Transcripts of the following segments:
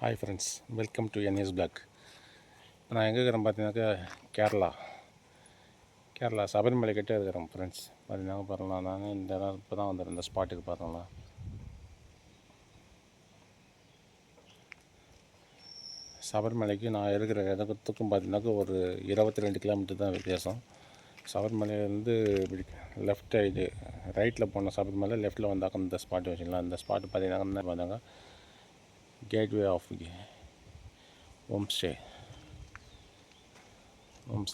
Hi friends, welcome to NS block. இப்போ நான் எங்கே இருக்கிறேன் பார்த்தீங்கன்னாக்கா கேரளா சபரிமலை கிட்டே இருக்கிறேன் ஃப்ரெண்ட்ஸ். பார்த்தீங்கன்னா பாருங்களா, நான் இந்த இடம் இப்போ தான் வந்துடுறேன் இந்த ஸ்பாட்டுக்கு. பாருங்களா, சபரிமலைக்கு நான் இருக்கிற இடத்துக்கும் பார்த்தீங்கன்னாக்கா ஒரு 22 கிலோமீட்டர் தான் வித்தியாசம். சபரிமலையிலேருந்து லெஃப்ட் சைடு ரைட்டில் போன சபரிமலை, லெஃப்ட்டில் வந்தாக்க இந்த ஸ்பாட்டு வச்சுக்கலாம். இந்த ஸ்பாட்டு பார்த்தீங்கன்னா கேட்வே ஆஃப் ஹோம்ஸ்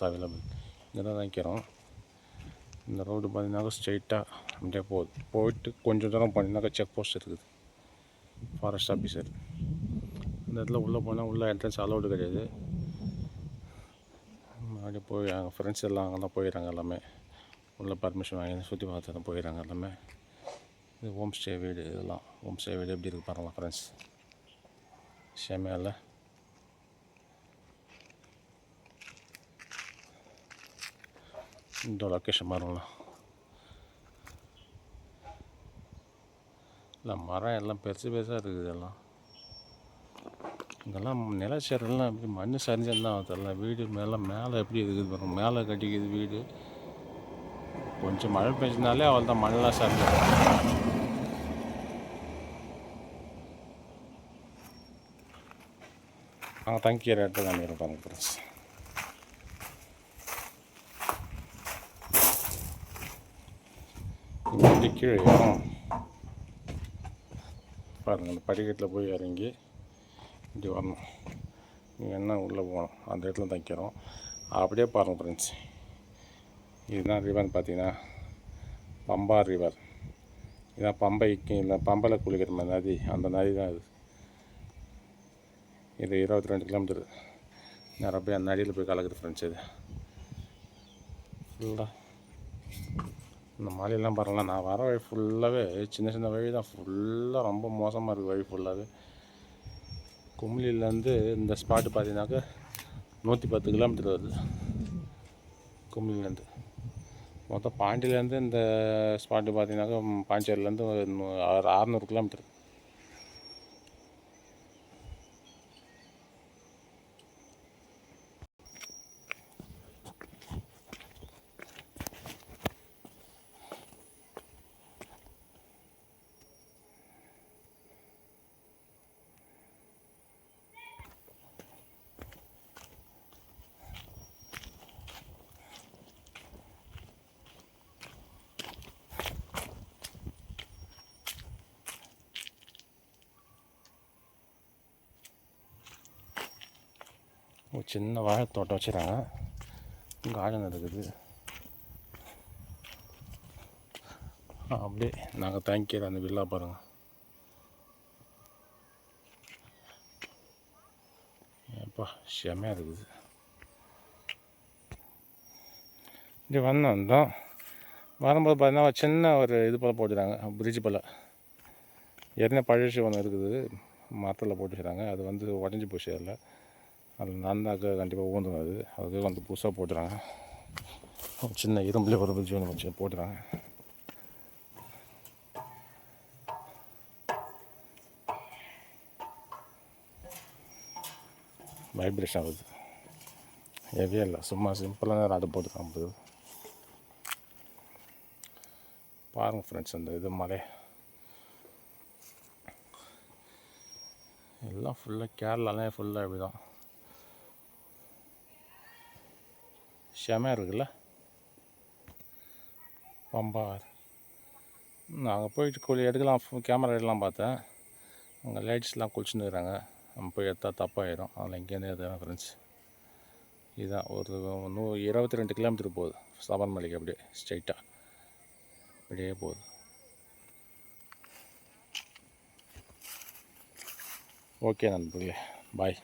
அவைலபிள். இங்கே தான் நிற்கிறோம். இந்த ரோடு பார்த்தீங்கன்னாக்கா ஸ்ட்ரெயிட்டாக அப்படியே போயிட்டு கொஞ்சம் தூரம் போனீங்கன்னாக்கா செக் போஸ்ட் இருக்குது, ஃபாரஸ்ட் ஆஃபீஸர். இந்த இடத்துல உள்ளே போனால் உள்ளே என்ட்ரன்ஸ் அலௌடு கிடையாது. அப்படியே போய் எங்கள் ஃப்ரெண்ட்ஸ் எல்லாம் அங்கே தான் போயிடறாங்க. எல்லாமே உள்ளே பர்மிஷன் வாங்கி சுற்றி பார்த்து தான் போயிடறாங்க எல்லாமே. இது ஹோம் ஸ்டே வீடு. இதெல்லாம் ஹோம் ஸ்டே வீடு எப்படி இருக்குது பாருங்களா ஃப்ரெண்ட்ஸ், செமையால. இந்த லொக்கேஷன் பாருங்களா, இல்லை மரம் எல்லாம் பெருசு பெருசாக இருக்குது. எல்லாம் இங்கெல்லாம் நிலச்சரிலாம் எப்படி மண் சரிஞ்செல்லாம் அதெல்லாம் வீடு மேலே எப்படி இருக்குது பாருங்கள். மேலே கட்டிக்குது வீடு. கொஞ்சம் மழை பெஞ்சினாலே அவள் தான் மண்ணெலாம் சரிஞ்சு. நாங்கள் தங்கிக்கிற இடத்துல தான் இருப்பாங்க ஃப்ரெண்ட்ஸ். இப்படி கீழே பாருங்கள், அந்த படிக்கட்டில் போய் இறங்கி இப்படி வரணும். நீங்கள் என்ன உள்ளே போகணும், அந்த இடத்துல தங்கிறோம். அப்படியே பாருங்கள் ஃப்ரெண்ட்ஸ், இதுதான் ரிவர்னு பார்த்தீங்கன்னா பம்பா ரிவர். இதுதான் பம்பைக்கு இல்லை பம்பையில் குளிக்கிற மாதிரி நதி, அந்த நதி தான் இது 22 கிலோமீட்டர் நேரம் போய் அந்த நதியில் போய் கலக்குது ஃப்ரெண்ட்ஸ். இது ஃபுல்லாக இந்த மலையெல்லாம் பாருங்களா, நான் வர வழி ஃபுல்லாகவே சின்ன சின்ன வழி தான், ஃபுல்லாக ரொம்ப மோசமாக இருக்குது வழி ஃபுல்லாகவே. கும்ளிலேருந்து இந்த ஸ்பாட்டு பார்த்தீங்கன்னாக்கா 110 கிலோமீட்டர் வருது கும்ளிலேருந்து. மொத்தம் பாண்டியிலேருந்து இந்த ஸ்பாட்டு பார்த்தீங்கன்னாக்கா பாண்டிச்சேரியிலேருந்து 600 கிலோமீட்டர். ஒரு சின்ன வாழை தோட்டம் வச்சுருக்காங்க, கார்டன் இருக்குது. அப்படியே நாங்கள் தங்கிக்கிற அந்த வில்லா பாருங்கள். ஏப்பா செமையாக இருக்குது. இப்படி வந்தோம் வரும்போது பார்த்தீங்கன்னா சின்ன ஒரு இது போல் போட்டுறாங்க, பிரிட்ஜ் போல். ஏற்கனவே பழசு ஒன்று இருக்குது, மரத்தில் போட்டுக்கிறாங்க. அது வந்து உடஞ்சி போச்சு. அதில் நடந்தாக்க கண்டிப்பாக ஊந்துடும். அது வந்து புதுசாக போட்டுறாங்க. சின்ன இரும்புலேயே ஒரு பிரிட்ஜ் ஒன்று வச்சு போட்டுறாங்க. வைப்ரேஷன் ஆகுது, ஹெவியாக இல்லை, சும்மா சிம்பிளான ராடு போட்டுருக்காங்க. பாருங்கள் ஃப்ரெண்ட்ஸ், அந்த இது மலை எல்லாம் ஃபுல்லாக கேரளாலே ஃபுல்லாக இப்படி தான் செமையாக இருக்குல்ல. பம்பார் நாங்கள் போயிட்டு எடுக்கலாம், கேமரா எடுக்கலாம் பார்த்தேன். அங்கே லேடிஸ்லாம் குளிச்சுன்னு இருக்கிறாங்க. நம்ம போய் எடுத்தால் தப்பாகிடும், அதில் இங்கேருந்து எடுத்துக்கிறேன் ஃப்ரெண்ட்ஸ். இதுதான் ஒரு 22 கிலோமீட்டர் போகுது சபரிமலைக்கு. அப்படியே ஸ்ட்ரைட்டாக அப்படியே போகுது. ஓகே நண்பர்களே, பாய்.